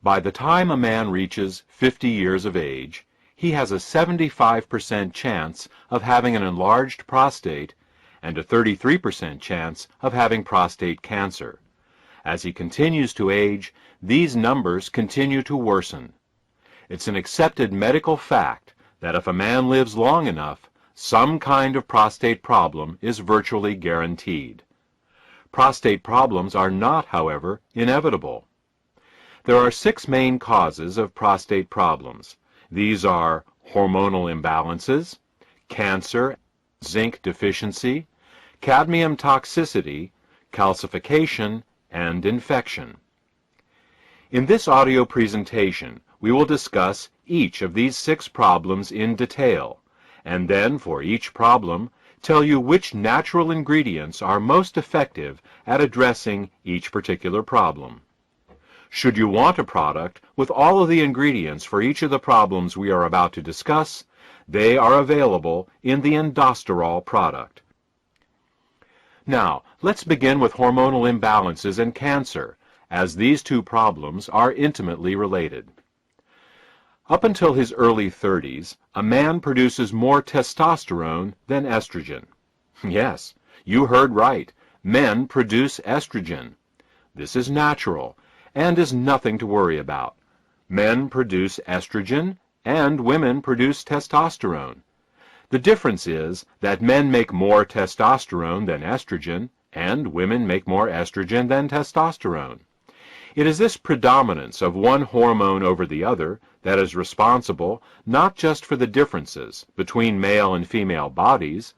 By the time a man reaches 50 years of age, he has a 75% chance of having an enlarged prostate and a 33% chance of having prostate cancer. As he continues to age, these numbers continue to worsen. It's an accepted medical fact that if a man lives long enough, some kind of prostate problem is virtually guaranteed. Prostate problems are not, however, inevitable. There are 6 main causes of prostate problems. These are hormonal imbalances, cancer, zinc deficiency, cadmium toxicity, calcification, and infection. In this audio presentation, we will discuss each of these 6 problems in detail, and then for each problem, tell you which natural ingredients are most effective at addressing each particular problem. Should you want a product with all of the ingredients for each of the problems we are about to discuss, they are available in the Endosterol product. Now, let's begin with hormonal imbalances and cancer, as these 2 problems are intimately related. Up until his early 30s, a man produces more testosterone than estrogen. Yes, you heard right. Men produce estrogen. This is natural and is nothing to worry about. Men produce estrogen and women produce testosterone. The difference is that men make more testosterone than estrogen and women make more estrogen than testosterone. It is this predominance of one hormone over the other that is responsible not just for the differences between male and female bodies,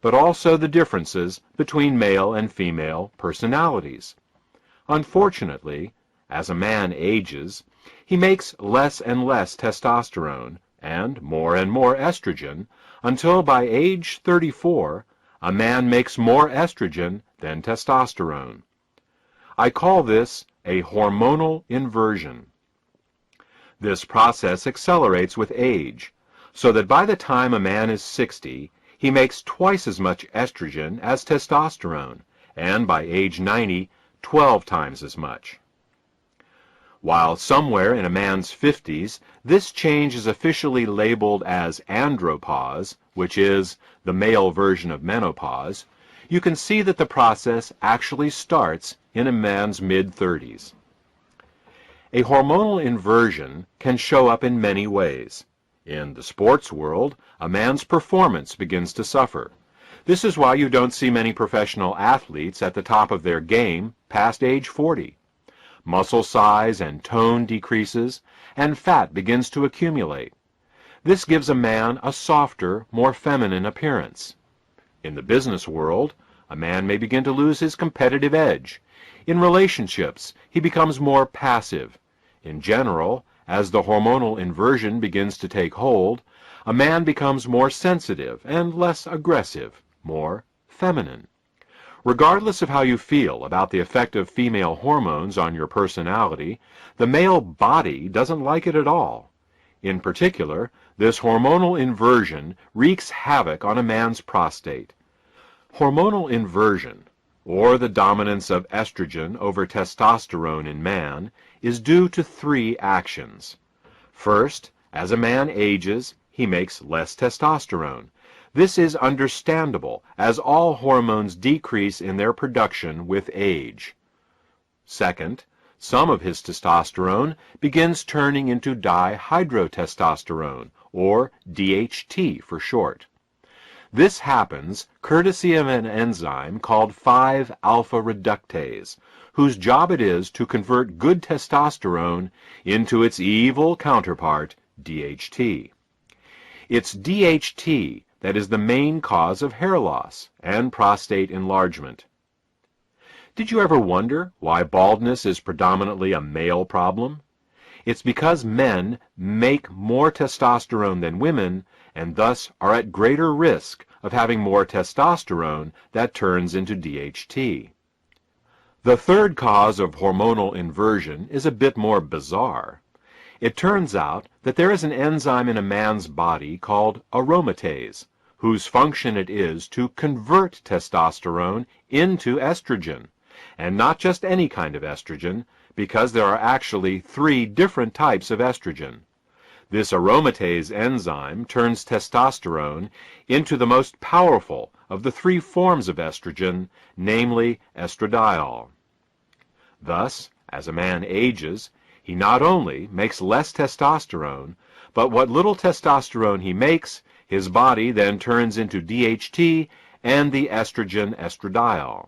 but also the differences between male and female personalities. Unfortunately, as a man ages, he makes less and less testosterone and more estrogen until by age 34, a man makes more estrogen than testosterone. I call this a hormonal inversion. This process accelerates with age, so that by the time a man is 60, he makes twice as much estrogen as testosterone, and by age 90, 12 times as much. While somewhere in a man's 50s, this change is officially labeled as andropause, which is the male version of menopause, you can see that the process actually starts in a man's mid-30s. A hormonal inversion can show up in many ways. In the sports world, a man's performance begins to suffer. This is why you don't see many professional athletes at the top of their game past age 40. Muscle size and tone decreases, and fat begins to accumulate. This gives a man a softer, more feminine appearance. In the business world, a man may begin to lose his competitive edge. In relationships, he becomes more passive. In general, as the hormonal inversion begins to take hold, a man becomes more sensitive and less aggressive, more feminine. Regardless of how you feel about the effect of female hormones on your personality, the male body doesn't like it at all. In particular, this hormonal inversion wreaks havoc on a man's prostate. Hormonal inversion, or the dominance of estrogen over testosterone in man, is due to 3 actions. First, as a man ages, he makes less testosterone. This is understandable, as all hormones decrease in their production with age. Second, some of his testosterone begins turning into dihydrotestosterone, or DHT for short. This happens courtesy of an enzyme called 5-alpha reductase, whose job it is to convert good testosterone into its evil counterpart, DHT. It's DHT that is the main cause of hair loss and prostate enlargement. Did you ever wonder why baldness is predominantly a male problem? It's because men make more testosterone than women and thus are at greater risk of having more testosterone that turns into DHT. The third cause of hormonal inversion is a bit more bizarre. It turns out that there is an enzyme in a man's body called aromatase, whose function it is to convert testosterone into estrogen, And not just any kind of estrogen, because there are actually 3 different types of estrogen. This aromatase enzyme turns testosterone into the most powerful of the 3 forms of estrogen, namely estradiol. Thus, as a man ages, he not only makes less testosterone, but what little testosterone he makes, his body then turns into DHT and the estrogen estradiol.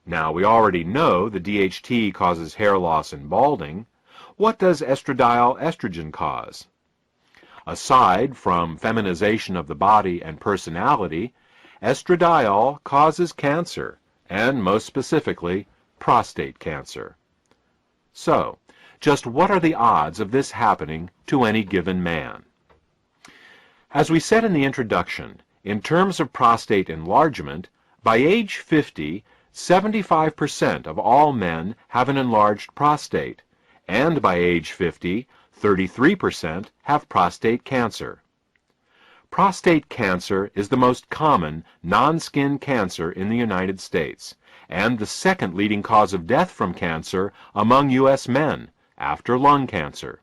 Now, we already know the DHT causes hair loss and balding. What does estradiol estrogen cause? Aside from feminization of the body and personality, estradiol causes cancer, and most specifically, prostate cancer. So, just what are the odds of this happening to any given man? As we said in the introduction, in terms of prostate enlargement, by age 50, 75% of all men have an enlarged prostate, and by age 50, 33% have prostate cancer. Prostate cancer is the most common non-skin cancer in the United States, and the second leading cause of death from cancer among U.S. men, after lung cancer.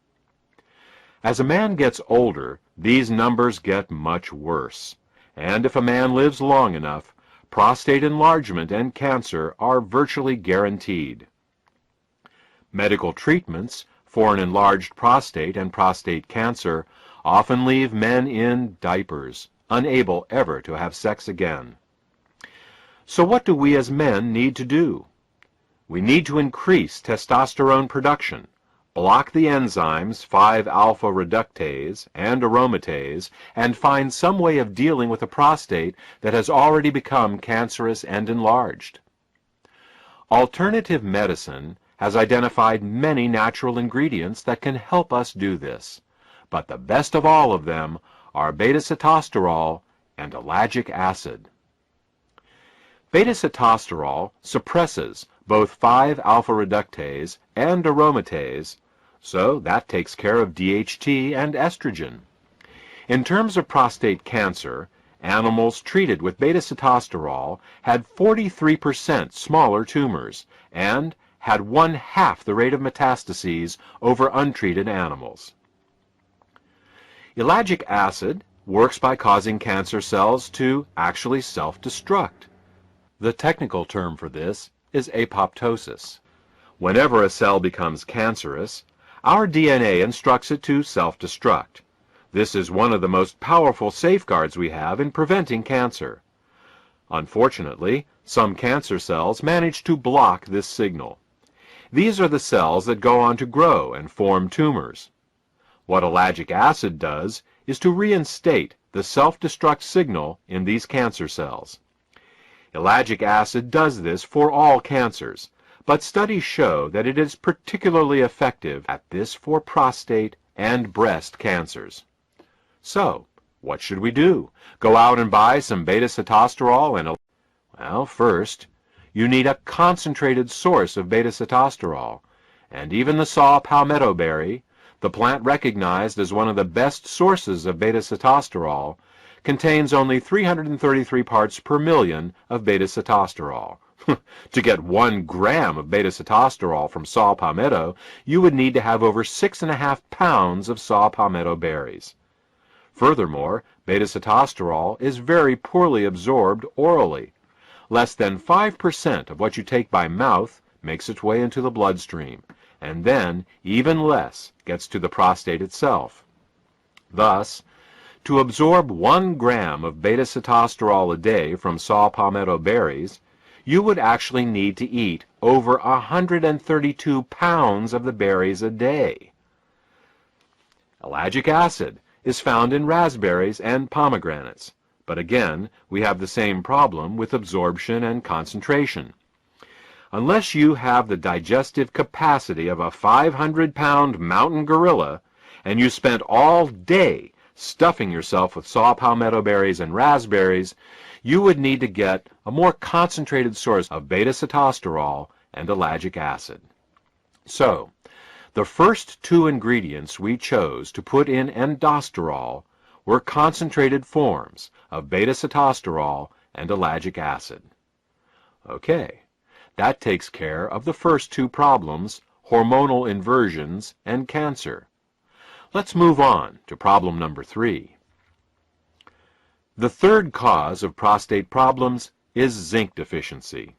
As a man gets older, these numbers get much worse, and if a man lives long enough, prostate enlargement and cancer are virtually guaranteed. Medical treatments for an enlarged prostate and prostate cancer often leave men in diapers, unable ever to have sex again. So what do we as men need to do? We need to increase testosterone production, block the enzymes 5-alpha reductase and aromatase, and find some way of dealing with a prostate that has already become cancerous and enlarged. Alternative medicine has identified many natural ingredients that can help us do this, but the best of all of them are beta-sitosterol and ellagic acid. Beta-sitosterol suppresses both 5-alpha reductase and aromatase, so that takes care of DHT and estrogen. In terms of prostate cancer, animals treated with beta-sitosterol had 43% smaller tumors and had 1/2 the rate of metastases over untreated animals. Ellagic acid works by causing cancer cells to actually self-destruct. The technical term for this is apoptosis. Whenever a cell becomes cancerous, our DNA instructs it to self-destruct. This is one of the most powerful safeguards we have in preventing cancer. Unfortunately, some cancer cells manage to block this signal. These are the cells that go on to grow and form tumors. What ellagic acid does is to reinstate the self-destruct signal in these cancer cells. Ellagic acid does this for all cancers, but studies show that it is particularly effective at this for prostate and breast cancers. So, what should we do? Go out and buy some beta-sitosterol and... Well, first, you need a concentrated source of beta-sitosterol, and even the saw palmetto berry, the plant recognized as one of the best sources of beta-sitosterol, contains only 333 parts per million of beta-sitosterol. To get 1 gram of beta-sitosterol from saw palmetto, you would need to have over 6.5 pounds of saw palmetto berries. Furthermore, beta-sitosterol is very poorly absorbed orally. Less than 5% of what you take by mouth makes its way into the bloodstream, and then even less gets to the prostate itself. Thus, to absorb 1 gram of beta-sitosterol a day from saw palmetto berries, you would actually need to eat over 132 pounds of the berries a day. Ellagic acid is found in raspberries and pomegranates, but again, we have the same problem with absorption and concentration. Unless you have the digestive capacity of a 500-pound mountain gorilla, and you spent all day stuffing yourself with saw palmetto berries and raspberries, you would need to get a more concentrated source of beta-sitosterol and ellagic acid. So, the first 2 ingredients we chose to put in endosterol were concentrated forms of beta-sitosterol and ellagic acid. Okay, That takes care of the first two problems, hormonal inversions and cancer. Let's move on to problem number 3. The third cause of prostate problems is zinc deficiency.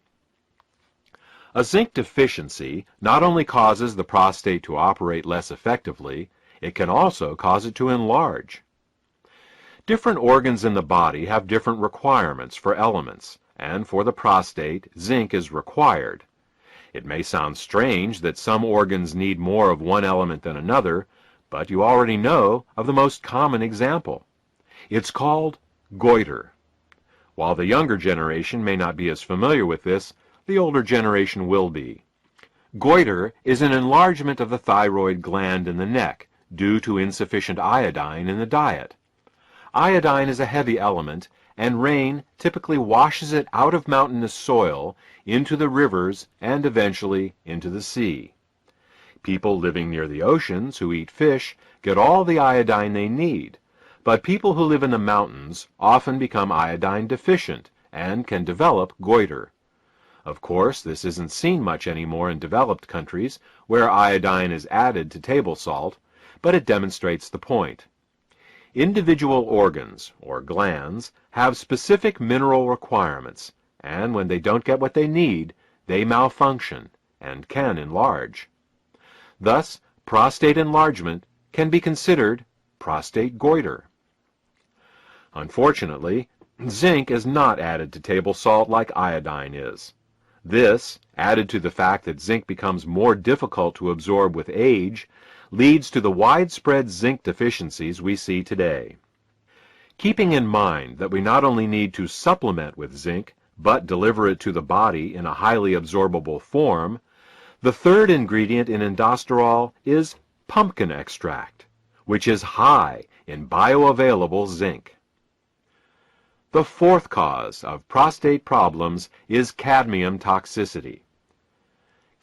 A zinc deficiency not only causes the prostate to operate less effectively, it can also cause it to enlarge. Different organs in the body have different requirements for elements, and for the prostate, zinc is required. It may sound strange that some organs need more of one element than another, but you already know of the most common example. It's called goiter. While the younger generation may not be as familiar with this, the older generation will be. Goiter is an enlargement of the thyroid gland in the neck due to insufficient iodine in the diet. Iodine is a heavy element, and rain typically washes it out of mountainous soil into the rivers and eventually into the sea. People living near the oceans who eat fish get all the iodine they need, but people who live in the mountains often become iodine deficient and can develop goiter. Of course, this isn't seen much anymore in developed countries where iodine is added to table salt, but it demonstrates the point. Individual organs, or glands, have specific mineral requirements, and when they don't get what they need, they malfunction and can enlarge. Thus, prostate enlargement can be considered prostate goiter. Unfortunately, zinc is not added to table salt like iodine is. This, added to the fact that zinc becomes more difficult to absorb with age, leads to the widespread zinc deficiencies we see today. Keeping in mind that we not only need to supplement with zinc, but deliver it to the body in a highly absorbable form, the third ingredient in endosterol is pumpkin extract, which is high in bioavailable zinc. The fourth cause of prostate problems is cadmium toxicity.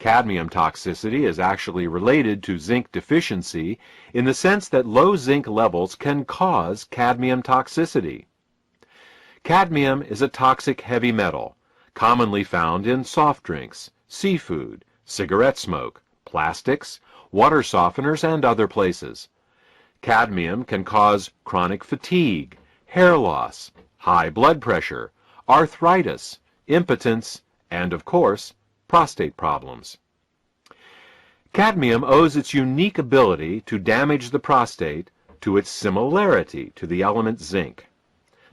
Cadmium toxicity is actually related to zinc deficiency in the sense that low zinc levels can cause cadmium toxicity. Cadmium is a toxic heavy metal, commonly found in soft drinks, seafood, cigarette smoke, plastics, water softeners, and other places. Cadmium can cause chronic fatigue, hair loss, high blood pressure, arthritis, impotence, and, of course, prostate problems. Cadmium owes its unique ability to damage the prostate to its similarity to the element zinc.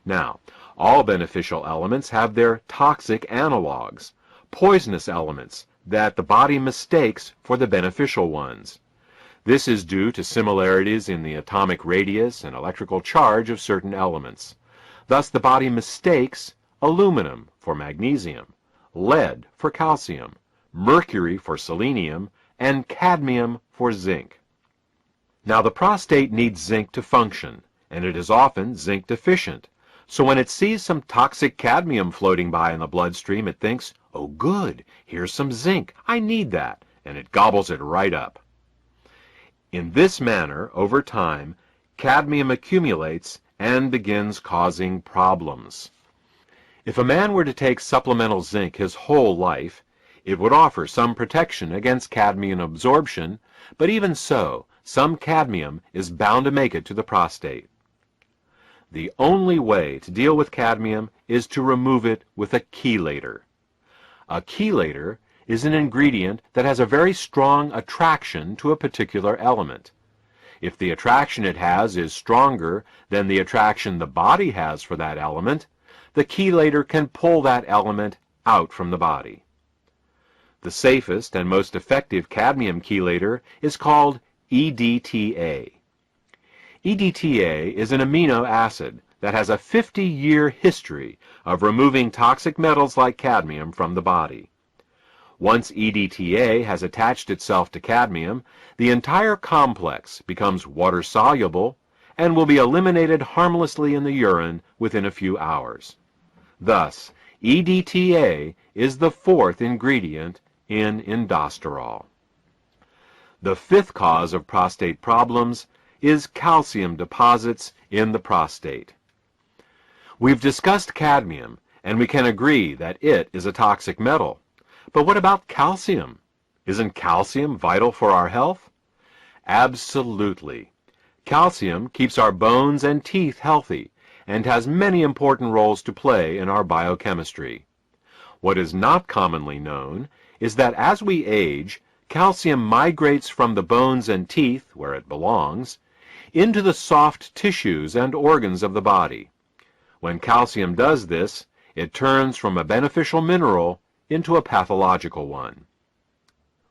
Now, all beneficial elements have their toxic analogs, poisonous elements that the body mistakes for the beneficial ones. This is due to similarities in the atomic radius and electrical charge of certain elements. Thus, the body mistakes aluminum for magnesium, lead for calcium, mercury for selenium, and cadmium for zinc. Now, the prostate needs zinc to function, and it is often zinc deficient. So when it sees some toxic cadmium floating by in the bloodstream, it thinks, "Oh good, here's some zinc, I need that," and it gobbles it right up. In this manner, over time, cadmium accumulates and begins causing problems. If a man were to take supplemental zinc his whole life, it would offer some protection against cadmium absorption, but even so, some cadmium is bound to make it to the prostate. The only way to deal with cadmium is to remove it with a chelator. A chelator is an ingredient that has a very strong attraction to a particular element. If the attraction it has is stronger than the attraction the body has for that element, the chelator can pull that element out from the body. The safest and most effective cadmium chelator is called EDTA. EDTA is an amino acid that has a 50-year history of removing toxic metals like cadmium from the body. Once EDTA has attached itself to cadmium, the entire complex becomes water-soluble and will be eliminated harmlessly in the urine within a few hours. Thus, EDTA is the fourth ingredient in endosterol. The fifth cause of prostate problems is calcium deposits in the prostate. We've discussed cadmium, and we can agree that it is a toxic metal. But what about calcium? Isn't calcium vital for our health? Absolutely. Calcium keeps our bones and teeth healthy and has many important roles to play in our biochemistry. What is not commonly known is that as we age, calcium migrates from the bones and teeth, where it belongs, into the soft tissues and organs of the body. When calcium does this, it turns from a beneficial mineral into a pathological one.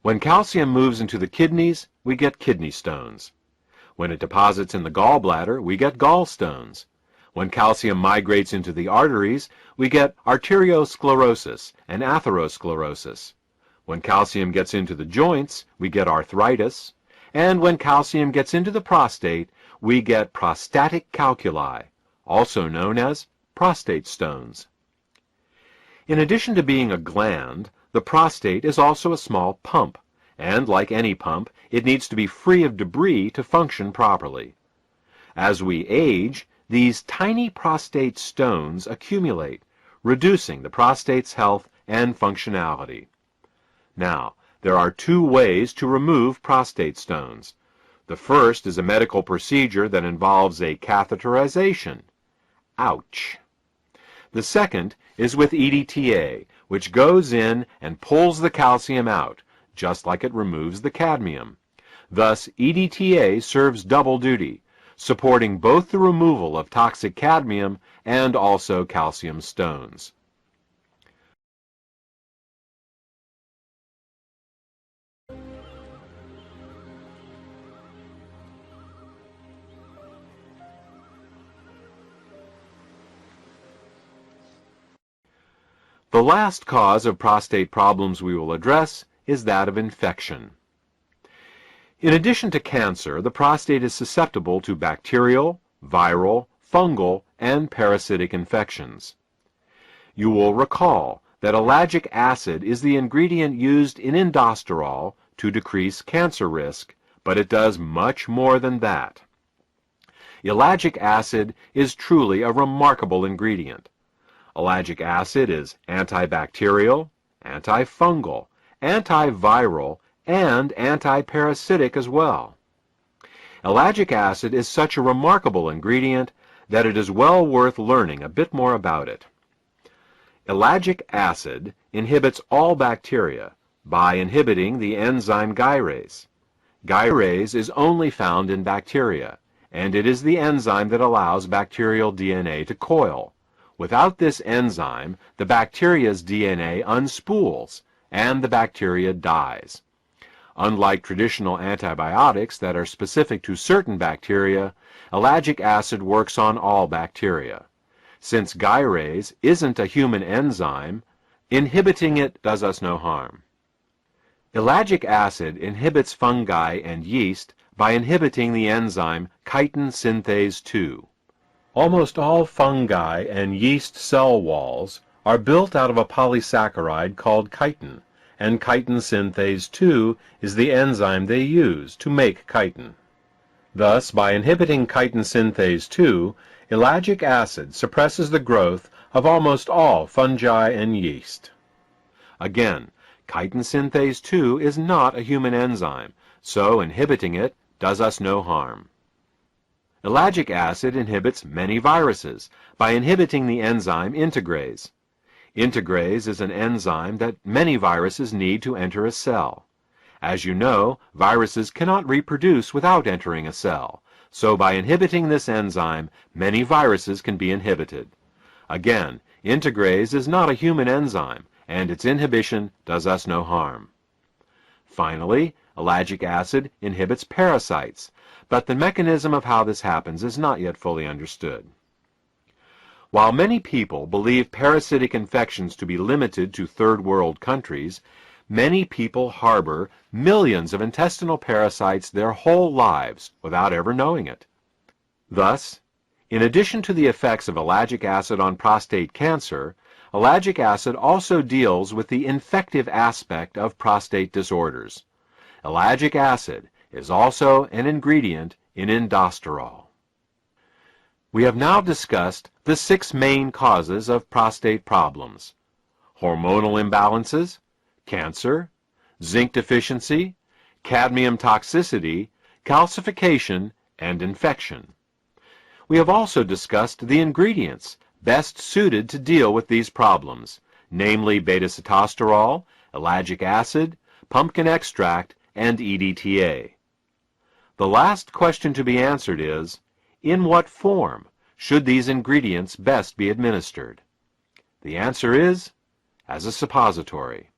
When calcium moves into the kidneys, we get kidney stones. When it deposits in the gallbladder, we get gallstones. When calcium migrates into the arteries, we get arteriosclerosis and atherosclerosis. When calcium gets into the joints, we get arthritis. And when calcium gets into the prostate, we get prostatic calculi, also known as prostate stones. In addition to being a gland, the prostate is also a small pump, and like any pump, it needs to be free of debris to function properly. As we age, these tiny prostate stones accumulate, reducing the prostate's health and functionality. Now, there are two ways to remove prostate stones. The first is a medical procedure that involves a catheterization. Ouch! The second is with EDTA, which goes in and pulls the calcium out, just like it removes the cadmium. Thus, EDTA serves double duty, supporting both the removal of toxic cadmium and also calcium stones. The last cause of prostate problems we will address is that of infection. In addition to cancer, the prostate is susceptible to bacterial, viral, fungal, and parasitic infections. You will recall that ellagic acid is the ingredient used in endosterol to decrease cancer risk, but it does much more than that. Ellagic acid is truly a remarkable ingredient. Ellagic acid is antibacterial, antifungal, antiviral, and antiparasitic as well. Ellagic acid is such a remarkable ingredient that it is well worth learning a bit more about it. Ellagic acid inhibits all bacteria by inhibiting the enzyme gyrase. Gyrase is only found in bacteria, and it is the enzyme that allows bacterial DNA to coil. Without this enzyme, the bacteria's DNA unspools, and the bacteria dies. Unlike traditional antibiotics that are specific to certain bacteria, ellagic acid works on all bacteria. Since gyrase isn't a human enzyme, inhibiting it does us no harm. Ellagic acid inhibits fungi and yeast by inhibiting the enzyme chitin synthase 2. Almost all fungi and yeast cell walls are built out of a polysaccharide called chitin, and chitin synthase 2 is the enzyme they use to make chitin. Thus, by inhibiting chitin synthase 2, ellagic acid suppresses the growth of almost all fungi and yeast. Again, chitin synthase 2 is not a human enzyme, so inhibiting it does us no harm. Ellagic acid inhibits many viruses by inhibiting the enzyme integrase. Integrase is an enzyme that many viruses need to enter a cell. As you know, viruses cannot reproduce without entering a cell, so by inhibiting this enzyme, many viruses can be inhibited. Again, integrase is not a human enzyme, and its inhibition does us no harm. Finally, ellagic acid inhibits parasites, but the mechanism of how this happens is not yet fully understood. While many people believe parasitic infections to be limited to third world countries, many people harbor millions of intestinal parasites their whole lives without ever knowing it. Thus, in addition to the effects of ellagic acid on prostate cancer, ellagic acid also deals with the infective aspect of prostate disorders. Ellagic acid is also an ingredient in endosterol. We have now discussed the 6 main causes of prostate problems: hormonal imbalances, cancer, zinc deficiency, cadmium toxicity, calcification, and infection. We have also discussed the ingredients best suited to deal with these problems, namely beta-sitosterol, ellagic acid, pumpkin extract, and EDTA. The last question to be answered is, in what form should these ingredients best be administered? The answer is, as a suppository.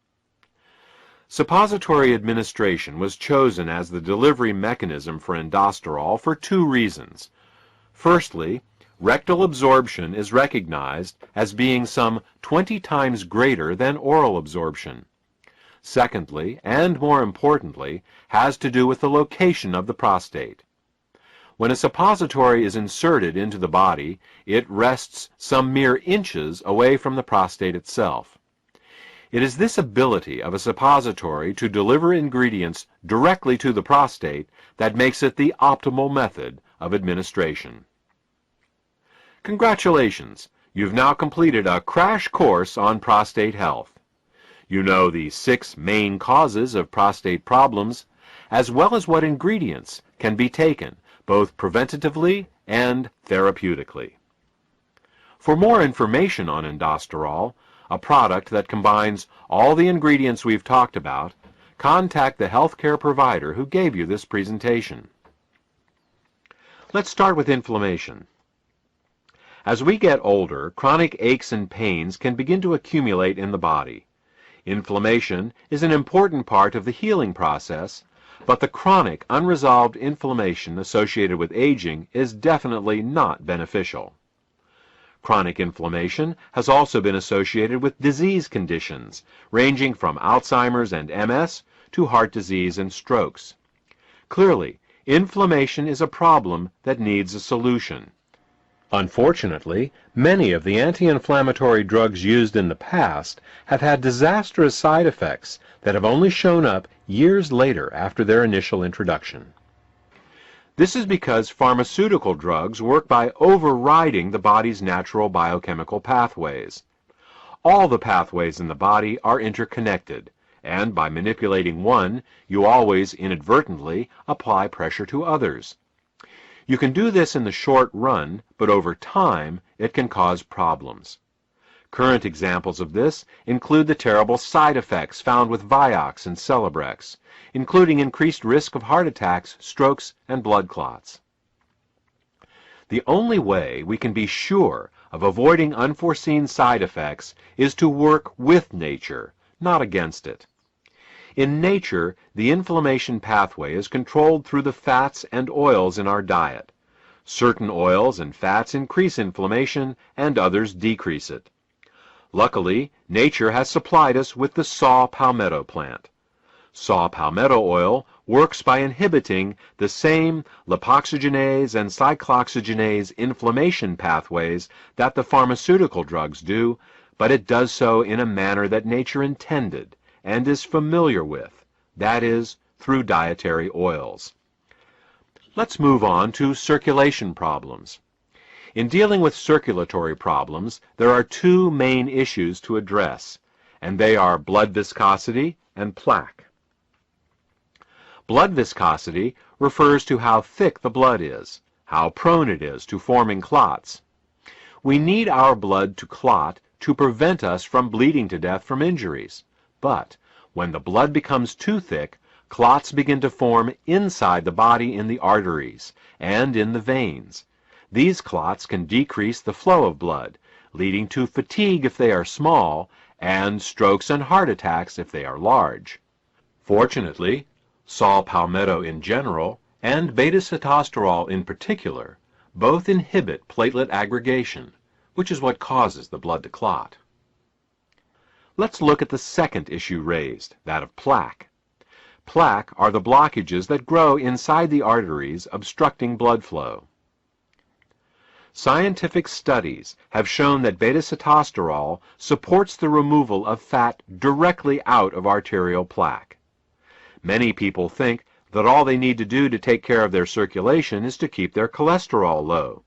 Suppository administration was chosen as the delivery mechanism for endosterol for two reasons. Firstly, rectal absorption is recognized as being some 20 times greater than oral absorption. Secondly, and more importantly, has to do with the location of the prostate. When a suppository is inserted into the body, it rests some mere inches away from the prostate itself. It is this ability of a suppository to deliver ingredients directly to the prostate that makes it the optimal method of administration. Congratulations! You've now completed a crash course on prostate health. You know the 6 main causes of prostate problems, as well as what ingredients can be taken, both preventatively and therapeutically. For more information on endosterol, a product that combines all the ingredients we've talked about, contact the healthcare provider who gave you this presentation. Let's start with inflammation. As we get older, chronic aches and pains can begin to accumulate in the body. Inflammation is an important part of the healing process, but the chronic, unresolved inflammation associated with aging is definitely not beneficial. Chronic inflammation has also been associated with disease conditions, ranging from Alzheimer's and MS to heart disease and strokes. Clearly, inflammation is a problem that needs a solution. Unfortunately, many of the anti-inflammatory drugs used in the past have had disastrous side effects that have only shown up years later after their initial introduction. This is because pharmaceutical drugs work by overriding the body's natural biochemical pathways. All the pathways in the body are interconnected, and by manipulating one, you always inadvertently apply pressure to others. You can do this in the short run, but over time, it can cause problems. Current examples of this include the terrible side effects found with Vioxx and Celebrex, including increased risk of heart attacks, strokes, and blood clots. The only way we can be sure of avoiding unforeseen side effects is to work with nature, not against it. In nature, the inflammation pathway is controlled through the fats and oils in our diet. Certain oils and fats increase inflammation, and others decrease it. Luckily, nature has supplied us with the saw palmetto plant. Saw palmetto oil works by inhibiting the same lipoxygenase and cyclooxygenase inflammation pathways that the pharmaceutical drugs do, but it does so in a manner that nature intended and is familiar with, that is, through dietary oils. Let's move on to circulation problems. In dealing with circulatory problems, there are two main issues to address, and they are blood viscosity and plaque. Blood viscosity refers to how thick the blood is, how prone it is to forming clots. We need our blood to clot to prevent us from bleeding to death from injuries. But when the blood becomes too thick, clots begin to form inside the body in the arteries and in the veins. These clots can decrease the flow of blood, leading to fatigue if they are small, and strokes and heart attacks if they are large. Fortunately, saw palmetto in general, and beta-sitosterol in particular, both inhibit platelet aggregation, which is what causes the blood to clot. Let's look at the second issue raised, that of plaque. Plaque are the blockages that grow inside the arteries, obstructing blood flow. Scientific studies have shown that beta-sitosterol supports the removal of fat directly out of arterial plaque. Many people think that all they need to do to take care of their circulation is to keep their cholesterol low.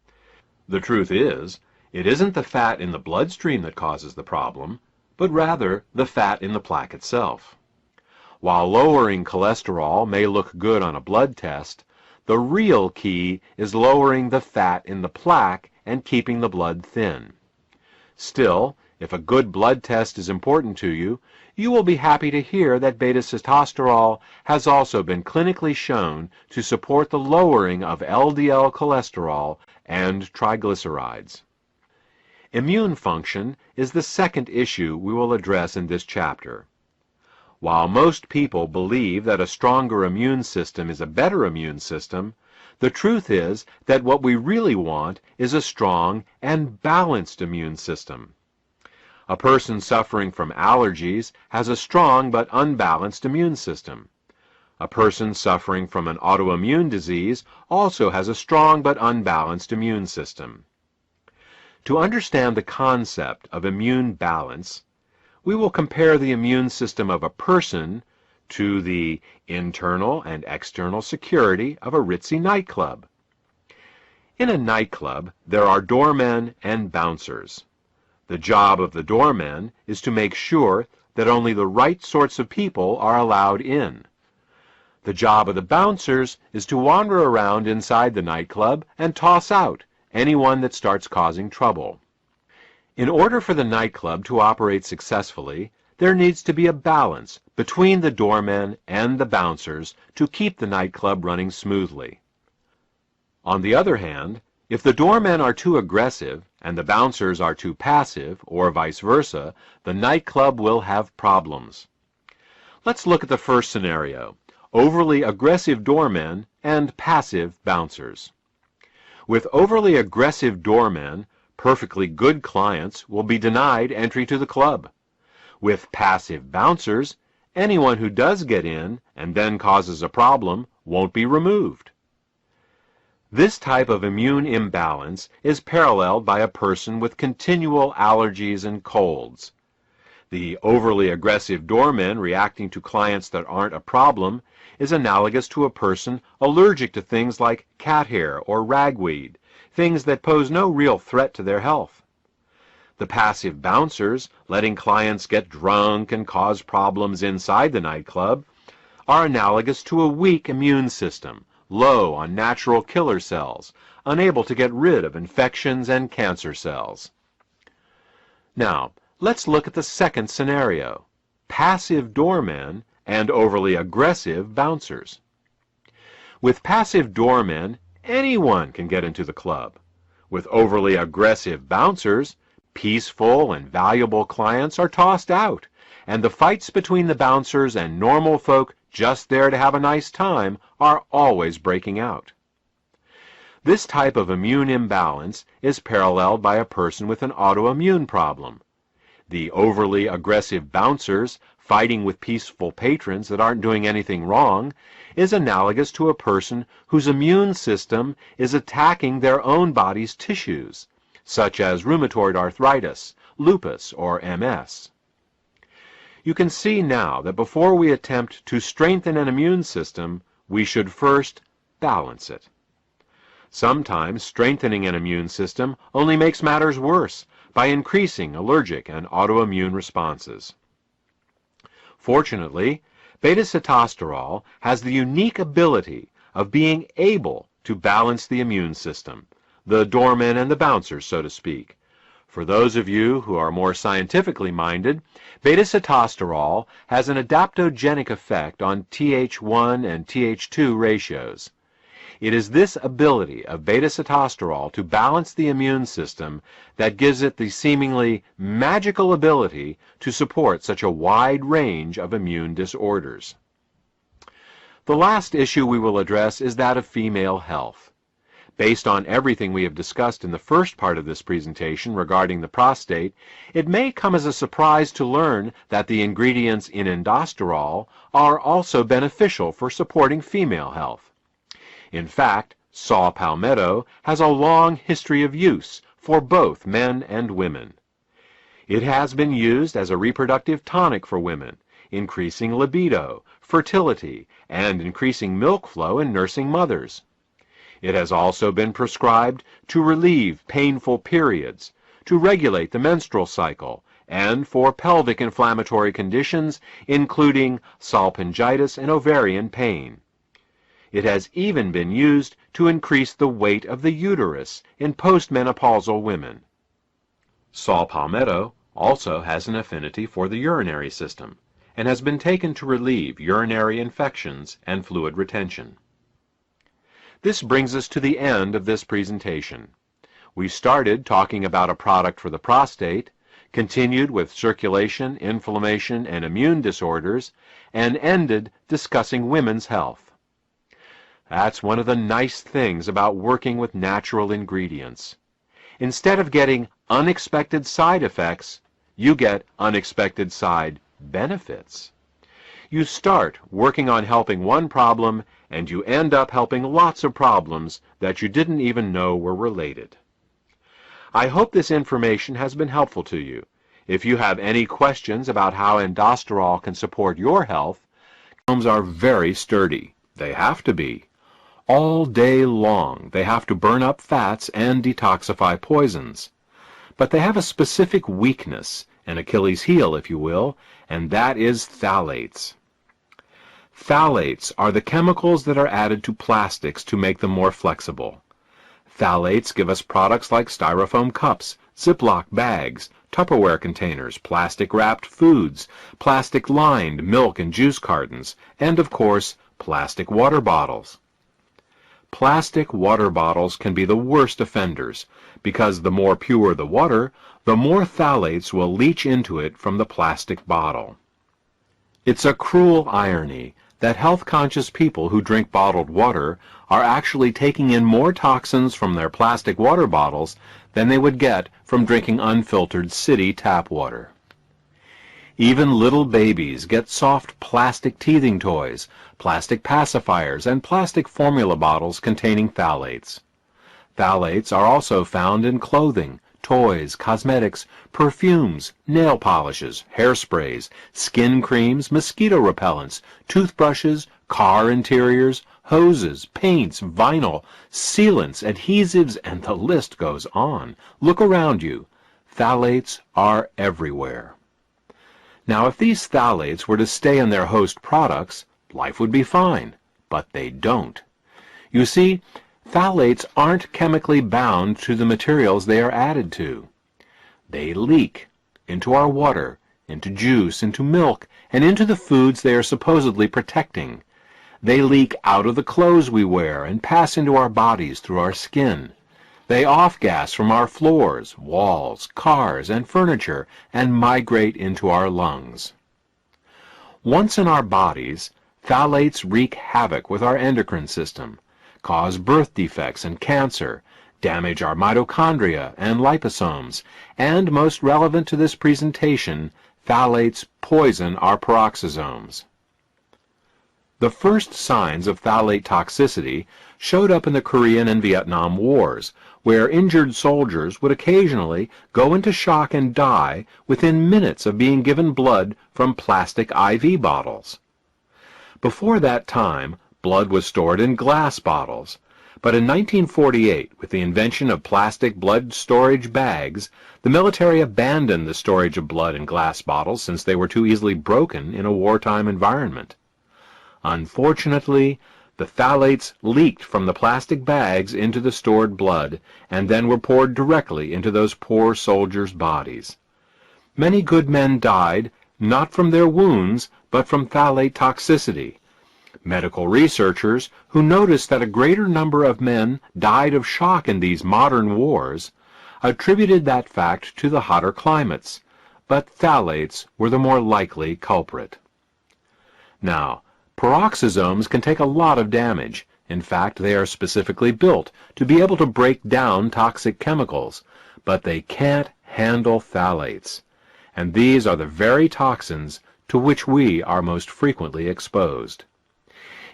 The truth is, it isn't the fat in the bloodstream that causes the problem, but rather the fat in the plaque itself. While lowering cholesterol may look good on a blood test, the real key is lowering the fat in the plaque and keeping the blood thin. Still, if a good blood test is important to you, you will be happy to hear that beta-sitosterol has also been clinically shown to support the lowering of LDL cholesterol and triglycerides. Immune function is the second issue we will address in this chapter. While most people believe that a stronger immune system is a better immune system, the truth is that what we really want is a strong and balanced immune system. A person suffering from allergies has a strong but unbalanced immune system. A person suffering from an autoimmune disease also has a strong but unbalanced immune system. To understand the concept of immune balance, we will compare the immune system of a person to the internal and external security of a ritzy nightclub. In a nightclub, there are doormen and bouncers. The job of the doormen is to make sure that only the right sorts of people are allowed in. The job of the bouncers is to wander around inside the nightclub and toss out anyone that starts causing trouble. In order for the nightclub to operate successfully, there needs to be a balance between the doormen and the bouncers to keep the nightclub running smoothly. On the other hand, if the doormen are too aggressive and the bouncers are too passive, or vice versa, the nightclub will have problems. Let's look at the first scenario: overly aggressive doormen and passive bouncers. With overly aggressive doormen, perfectly good clients will be denied entry to the club. With passive bouncers, anyone who does get in and then causes a problem won't be removed. This type of immune imbalance is paralleled by a person with continual allergies and colds. The overly aggressive doormen reacting to clients that aren't a problem is analogous to a person allergic to things like cat hair or ragweed, things that pose no real threat to their health. The passive bouncers, letting clients get drunk and cause problems inside the nightclub, are analogous to a weak immune system, low on natural killer cells, unable to get rid of infections and cancer cells. Now, let's look at the second scenario: passive doormen and overly aggressive bouncers. With passive doormen, anyone can get into the club. With overly aggressive bouncers, peaceful and valuable clients are tossed out, and the fights between the bouncers and normal folk just there to have a nice time are always breaking out. This type of immune imbalance is paralleled by a person with an autoimmune problem. The overly aggressive bouncers fighting with peaceful patrons that aren't doing anything wrong is analogous to a person whose immune system is attacking their own body's tissues, such as rheumatoid arthritis, lupus, or MS. You can see now that before we attempt to strengthen an immune system, we should first balance it. Sometimes strengthening an immune system only makes matters worse by increasing allergic and autoimmune responses. Fortunately, beta-sitosterol has the unique ability of being able to balance the immune system, the doormen and the bouncers, so to speak. For those of you who are more scientifically minded, beta-sitosterol has an adaptogenic effect on Th1 and Th2 ratios. It is this ability of beta-sitosterol to balance the immune system that gives it the seemingly magical ability to support such a wide range of immune disorders. The last issue we will address is that of female health. Based on everything we have discussed in the first part of this presentation regarding the prostate, it may come as a surprise to learn that the ingredients in endosterol are also beneficial for supporting female health. In fact, saw palmetto has a long history of use for both men and women. It has been used as a reproductive tonic for women, increasing libido, fertility, and increasing milk flow in nursing mothers. It has also been prescribed to relieve painful periods, to regulate the menstrual cycle, and for pelvic inflammatory conditions, including salpingitis and ovarian pain. It has even been used to increase the weight of the uterus in postmenopausal women. Saw palmetto also has an affinity for the urinary system and has been taken to relieve urinary infections and fluid retention. This brings us to the end of this presentation. We started talking about a product for the prostate, continued with circulation, inflammation, and immune disorders, and ended discussing women's health. That's one of the nice things about working with natural ingredients. Instead of getting unexpected side effects, you get unexpected side benefits. You start working on helping one problem, and you end up helping lots of problems that you didn't even know were related. I hope this information has been helpful to you. If you have any questions about how endosterol can support your health, condoms are very sturdy. They have to be. All day long, they have to burn up fats and detoxify poisons. But they have a specific weakness, an Achilles heel, if you will, and that is phthalates. Phthalates are the chemicals that are added to plastics to make them more flexible. Phthalates give us products like styrofoam cups, Ziploc bags, Tupperware containers, plastic-wrapped foods, plastic-lined milk and juice cartons, and, of course, plastic water bottles. Plastic water bottles can be the worst offenders because the more pure the water, the more phthalates will leach into it from the plastic bottle. It's a cruel irony that health-conscious people who drink bottled water are actually taking in more toxins from their plastic water bottles than they would get from drinking unfiltered city tap water. Even little babies get soft plastic teething toys, plastic pacifiers, and plastic formula bottles containing phthalates. Phthalates are also found in clothing, toys, cosmetics, perfumes, nail polishes, hairsprays, skin creams, mosquito repellents, toothbrushes, car interiors, hoses, paints, vinyl, sealants, adhesives, and the list goes on. Look around you. Phthalates are everywhere. Now, if these phthalates were to stay in their host products, life would be fine, but they don't. You see, phthalates aren't chemically bound to the materials they are added to. They leak into our water, into juice, into milk, and into the foods they are supposedly protecting. They leak out of the clothes we wear and pass into our bodies through our skin. They off-gas from our floors, walls, cars, and furniture and migrate into our lungs. Once in our bodies, phthalates wreak havoc with our endocrine system, cause birth defects and cancer, damage our mitochondria and liposomes, and, most relevant to this presentation, phthalates poison our peroxisomes. The first signs of phthalate toxicity showed up in the Korean and Vietnam Wars, where injured soldiers would occasionally go into shock and die within minutes of being given blood from plastic IV bottles. Before that time, blood was stored in glass bottles, but in 1948, with the invention of plastic blood storage bags, the military abandoned the storage of blood in glass bottles since they were too easily broken in a wartime environment. Unfortunately, the phthalates leaked from the plastic bags into the stored blood and then were poured directly into those poor soldiers' bodies. Many good men died not from their wounds, but from phthalate toxicity. Medical researchers, who noticed that a greater number of men died of shock in these modern wars, attributed that fact to the hotter climates, but phthalates were the more likely culprit. Now, peroxisomes can take a lot of damage. In fact, they are specifically built to be able to break down toxic chemicals, but they can't handle phthalates. And these are the very toxins to which we are most frequently exposed.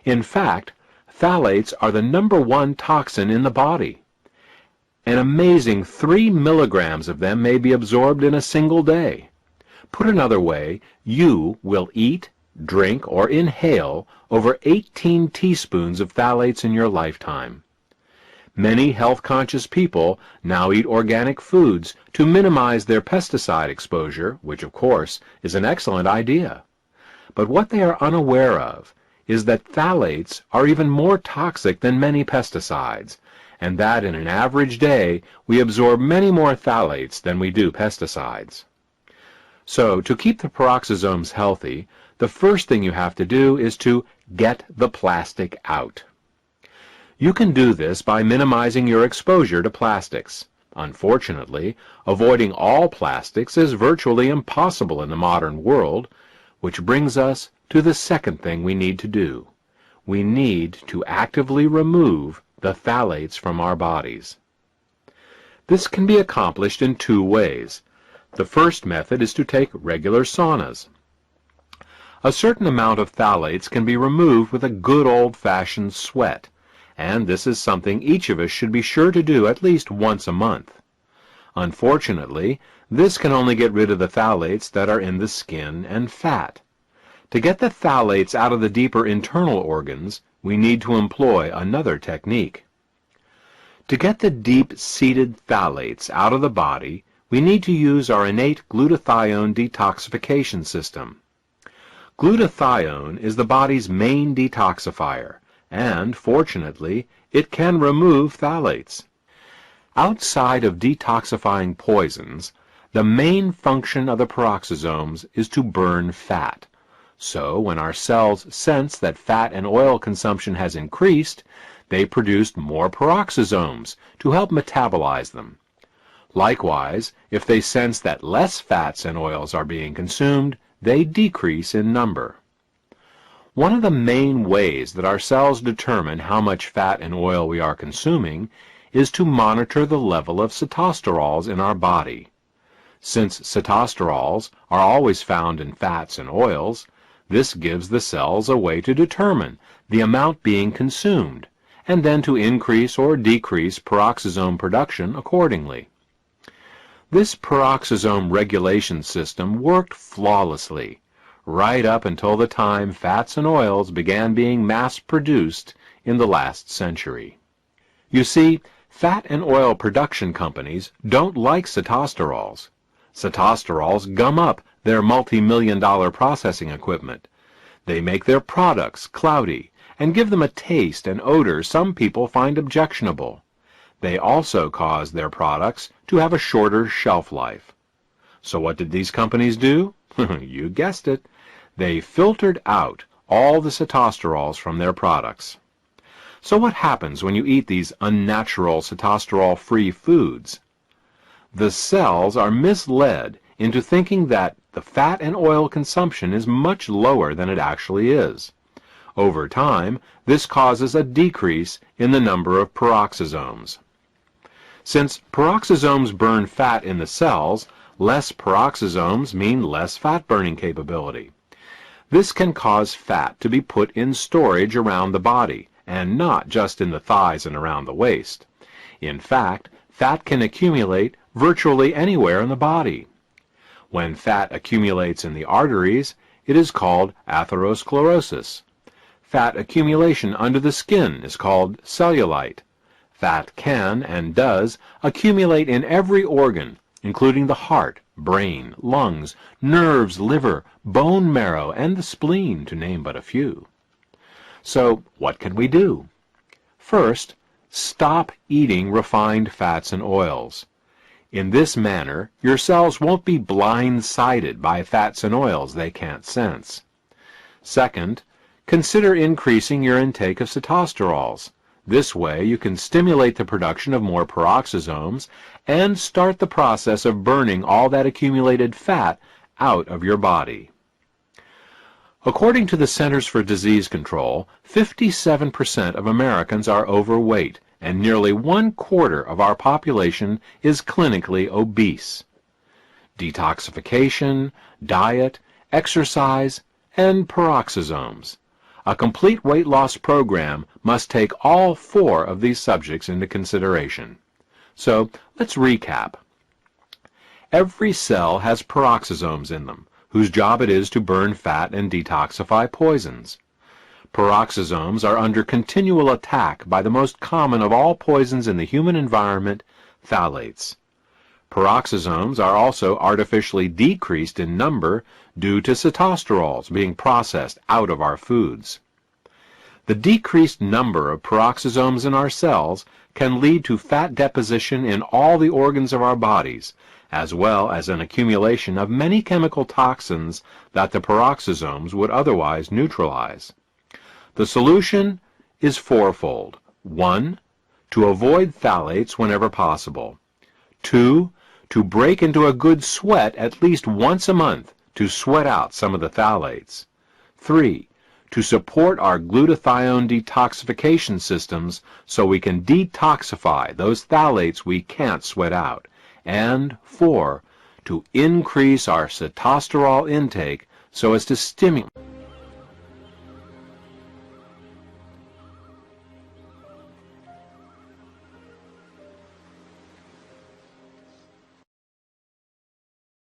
In fact, phthalates are the #1 toxin in the body. An amazing 3 milligrams of them may be absorbed in a single day. Put another way, you will eat, drink, or inhale over 18 teaspoons of phthalates in your lifetime. Many health-conscious people now eat organic foods to minimize their pesticide exposure, which of course is an excellent idea. But what they are unaware of is that phthalates are even more toxic than many pesticides, and that in an average day we absorb many more phthalates than we do pesticides. So, to keep the peroxisomes healthy, the first thing you have to do is to get the plastic out. You can do this by minimizing your exposure to plastics. Unfortunately, avoiding all plastics is virtually impossible in the modern world, which brings us to the second thing we need to do. We need to actively remove the phthalates from our bodies. This can be accomplished in two ways. The first method is to take regular saunas. A certain amount of phthalates can be removed with a good old-fashioned sweat, and this is something each of us should be sure to do at least once a month. Unfortunately, this can only get rid of the phthalates that are in the skin and fat. To get the phthalates out of the deeper internal organs, we need to employ another technique. To get the deep-seated phthalates out of the body, we need to use our innate glutathione detoxification system. Glutathione is the body's main detoxifier, and, fortunately, it can remove phthalates. Outside of detoxifying poisons, the main function of the peroxisomes is to burn fat. So, when our cells sense that fat and oil consumption has increased, they produce more peroxisomes to help metabolize them. Likewise, if they sense that less fats and oils are being consumed, they decrease in number. One of the main ways that our cells determine how much fat and oil we are consuming is to monitor the level of sitosterols in our body. Since sitosterols are always found in fats and oils, this gives the cells a way to determine the amount being consumed, and then to increase or decrease peroxisome production accordingly. This peroxisome regulation system worked flawlessly, right up until the time fats and oils began being mass-produced in the last century. You see, fat and oil production companies don't like sitosterols. Sitosterols gum up their multi-million-dollar processing equipment. They make their products cloudy and give them a taste and odor some people find objectionable. They also cause their products to have a shorter shelf life. So what did these companies do? You guessed it. They filtered out all the sitosterols from their products. So what happens when you eat these unnatural sitosterol-free foods? The cells are misled into thinking that the fat and oil consumption is much lower than it actually is. Over time, this causes a decrease in the number of peroxisomes. Since peroxisomes burn fat in the cells, less peroxisomes mean less fat-burning capability. This can cause fat to be put in storage around the body, and not just in the thighs and around the waist. In fact, fat can accumulate virtually anywhere in the body. When fat accumulates in the arteries, it is called atherosclerosis. Fat accumulation under the skin is called cellulite. Fat can, and does, accumulate in every organ, including the heart, brain, lungs, nerves, liver, bone marrow, and the spleen, to name but a few. So, what can we do? First, stop eating refined fats and oils. In this manner, your cells won't be blindsided by fats and oils they can't sense. Second, consider increasing your intake of sitosterols. This way, you can stimulate the production of more peroxisomes and start the process of burning all that accumulated fat out of your body. According to the Centers for Disease Control, 57% of Americans are overweight, and nearly 1/4 of our population is clinically obese. Detoxification, diet, exercise, and peroxisomes. A complete weight loss program must take all 4 of these subjects into consideration. So, let's recap. Every cell has peroxisomes in them, whose job it is to burn fat and detoxify poisons. Peroxisomes are under continual attack by the most common of all poisons in the human environment, phthalates. Peroxisomes are also artificially decreased in number due to cetosterols being processed out of our foods. The decreased number of peroxisomes in our cells can lead to fat deposition in all the organs of our bodies, as well as an accumulation of many chemical toxins that the peroxisomes would otherwise neutralize. The solution is fourfold. 1. To avoid phthalates whenever possible. 2. To break into a good sweat at least once a month to sweat out some of the phthalates. 3. To support our glutathione detoxification systems so we can detoxify those phthalates we can't sweat out. And 4. To increase our cetosterol intake so as to stimulate